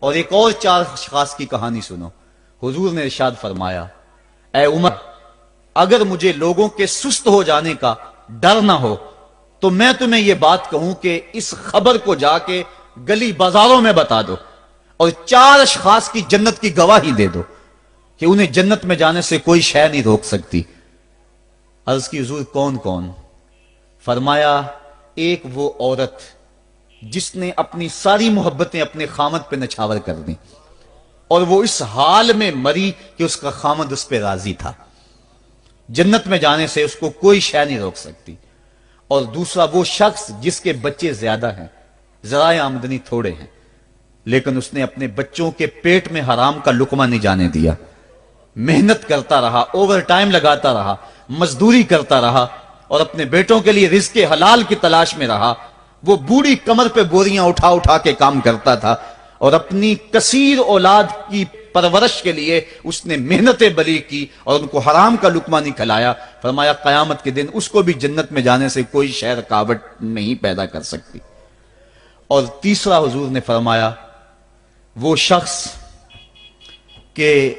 اور ایک اور 4 اشخاص کی کہانی سنو۔ حضور نے ارشاد فرمایا، اے عمر، اگر مجھے لوگوں کے سست ہو جانے کا ڈر نہ ہو تو میں تمہیں یہ بات کہوں کہ اس خبر کو جا کے گلی بازاروں میں بتا دو اور 4 اشخاص کی جنت کی گواہی دے دو کہ انہیں جنت میں جانے سے کوئی شے نہیں روک سکتی۔ عرض کی حضور کون کون؟ فرمایا، ایک وہ عورت جس نے اپنی ساری محبتیں اپنے خامد پہ نچھاور کر دیں اور وہ اس حال میں مری کہ اس کا خامد اس پہ راضی تھا، جنت میں جانے سے اس کو کوئی شے نہیں روک سکتی۔ اور دوسرا وہ شخص جس کے بچے زیادہ ہیں، ذرائع آمدنی تھوڑے ہیں، لیکن اس نے اپنے بچوں کے پیٹ میں حرام کا لقمہ نہیں جانے دیا، محنت کرتا رہا، اوور ٹائم لگاتا رہا، مزدوری کرتا رہا اور اپنے بیٹوں کے لیے رزق حلال کی تلاش میں رہا۔ وہ بوڑھی کمر پہ بوریاں اٹھا اٹھا کے کام کرتا تھا اور اپنی کثیر اولاد کی پرورش کے لیے اس نے محنتیں بلی کی اور ان کو حرام کا لقمہ نہیں کھلایا۔ فرمایا قیامت کے دن اس کو بھی جنت میں جانے سے کوئی شے رکاوٹ نہیں پیدا کر سکتی۔ اور تیسرا حضور نے فرمایا، وہ شخص کہ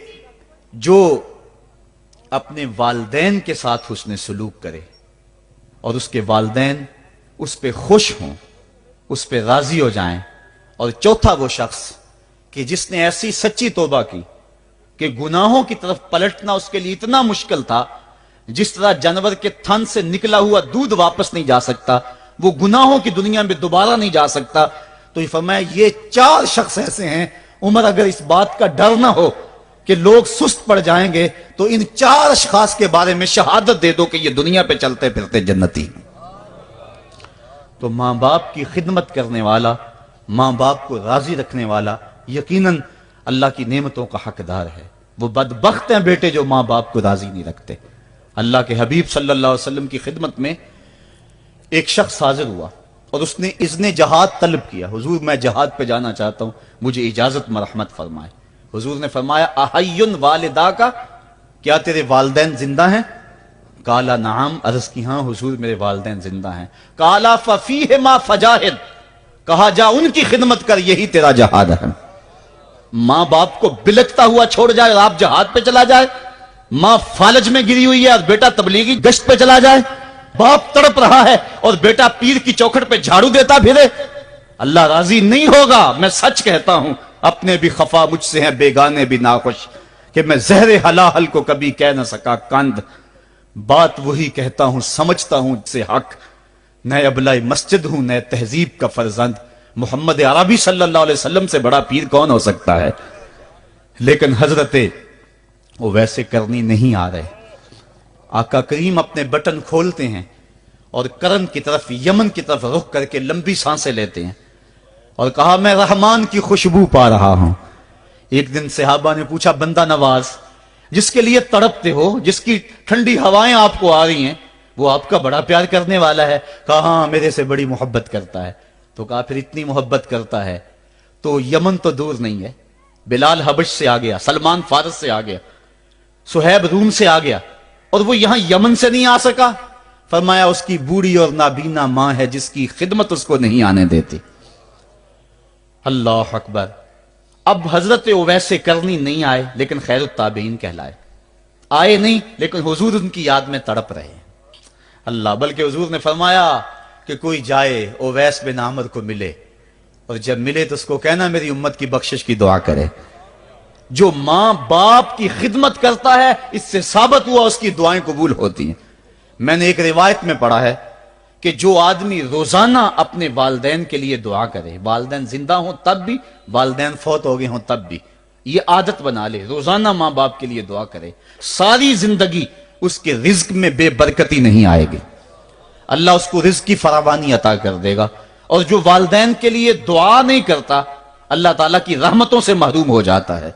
جو اپنے والدین کے ساتھ حسن سلوک کرے اور اس کے والدین اس پہ خوش ہوں، اس پہ راضی ہو جائیں۔ اور چوتھا وہ شخص کہ جس نے ایسی سچی توبہ کی کہ گناہوں کی طرف پلٹنا اس کے لیے اتنا مشکل تھا، جس طرح جانور کے تھن سے نکلا ہوا دودھ واپس نہیں جا سکتا، وہ گناہوں کی دنیا میں دوبارہ نہیں جا سکتا۔ تو یہ فرمایا یہ 4 شخص ایسے ہیں، عمر اگر اس بات کا ڈر نہ ہو کہ لوگ سست پڑ جائیں گے تو ان 4 اشخاص کے بارے میں شہادت دے دو کہ یہ دنیا پہ چلتے پھرتے جنتی۔ تو ماں باپ کی خدمت کرنے والا، ماں باپ کو راضی رکھنے والا یقیناً اللہ کی نعمتوں کا حقدار ہے۔ وہ بدبخت ہیں بیٹے جو ماں باپ کو راضی نہیں رکھتے۔ اللہ کے حبیب صلی اللہ علیہ وسلم کی خدمت میں ایک شخص حاضر ہوا اور اس نے اذن جہاد طلب کیا، حضور میں جہاد پہ جانا چاہتا ہوں، مجھے اجازت مرحمت فرمائے۔ حضور نے فرمایا، احیٌ والدا کا، کیا تیرے والدین زندہ ہیں؟ کالا نعم، عرض کی ہاں حضور میرے والدین زندہ ہیں۔ کالا ففیہما فجاہد، کہا جا ان کی خدمت کر، یہی تیرا جہاد ہے۔ ماں باپ کو بلکتا ہوا چھوڑ جائے اور آپ جہاد پہ چلا جائے، ماں فالج میں گری ہوئی ہے اور بیٹا تبلیغی گشت پہ چلا جائے، باپ تڑپ رہا ہے اور بیٹا پیر کی چوکھٹ پہ جھاڑو دیتا پھرے، اللہ راضی نہیں ہوگا۔ میں سچ کہتا ہوں، اپنے بھی خفا مجھ سے ہیں، بیگانے بھی ناخوش، کہ میں زہر حلاحل کو کبھی کہہ نہ سکا کند، بات وہی کہتا ہوں سمجھتا ہوں سے حق، نئے ابلہ مسجد ہوں، نئے تہذیب کا فرزند، محمد عربی صلی اللہ علیہ وسلم سے بڑا پیر کون ہو سکتا ہے؟ لیکن حضرت وہ ویسے کرنی نہیں آ رہے۔ آقا کریم اپنے بٹن کھولتے ہیں اور کرن کی طرف، یمن کی طرف رخ کر کے لمبی سانسیں لیتے ہیں اور کہا، میں رحمان کی خوشبو پا رہا ہوں۔ ایک دن صحابہ نے پوچھا، بندہ نواز جس کے لیے تڑپتے ہو، جس کی ٹھنڈی ہوائیں آپ کو آ رہی ہیں، وہ آپ کا بڑا پیار کرنے والا ہے؟ کہا ہاں، میرے سے بڑی محبت کرتا ہے۔ تو کہا پھر اتنی محبت کرتا ہے تو یمن تو دور نہیں ہے، بلال حبش سے آ گیا، سلمان فارس سے آ گیا، سہیب روم سے آ گیا، اور وہ یہاں یمن سے نہیں آ سکا؟ فرمایا اس کی بوڑھی اور نابینا ماں ہے جس کی خدمت اس کو نہیں آنے دیتی۔ اللہ اکبر۔ اب حضرت اویس کرنی نہیں آئے لیکن خیر التابعین کہلائے، آئے نہیں لیکن حضور ان کی یاد میں تڑپ رہے ہیں۔ اللہ، بلکہ حضور نے فرمایا کہ کوئی جائے اویس بن عامر کو ملے اور جب ملے تو اس کو کہنا میری امت کی بخشش کی دعا کرے۔ جو ماں باپ کی خدمت کرتا ہے، اس سے ثابت ہوا اس کی دعائیں قبول ہوتی ہیں۔ میں نے ایک روایت میں پڑھا ہے کہ جو آدمی روزانہ اپنے والدین کے لیے دعا کرے، والدین زندہ ہوں تب بھی، والدین فوت ہو گئے ہوں تب بھی، یہ عادت بنا لے، روزانہ ماں باپ کے لیے دعا کرے، ساری زندگی اس کے رزق میں بے برکتی نہیں آئے گی، اللہ اس کو رزق کی فراوانی عطا کر دے گا۔ اور جو والدین کے لیے دعا نہیں کرتا، اللہ تعالیٰ کی رحمتوں سے محروم ہو جاتا ہے۔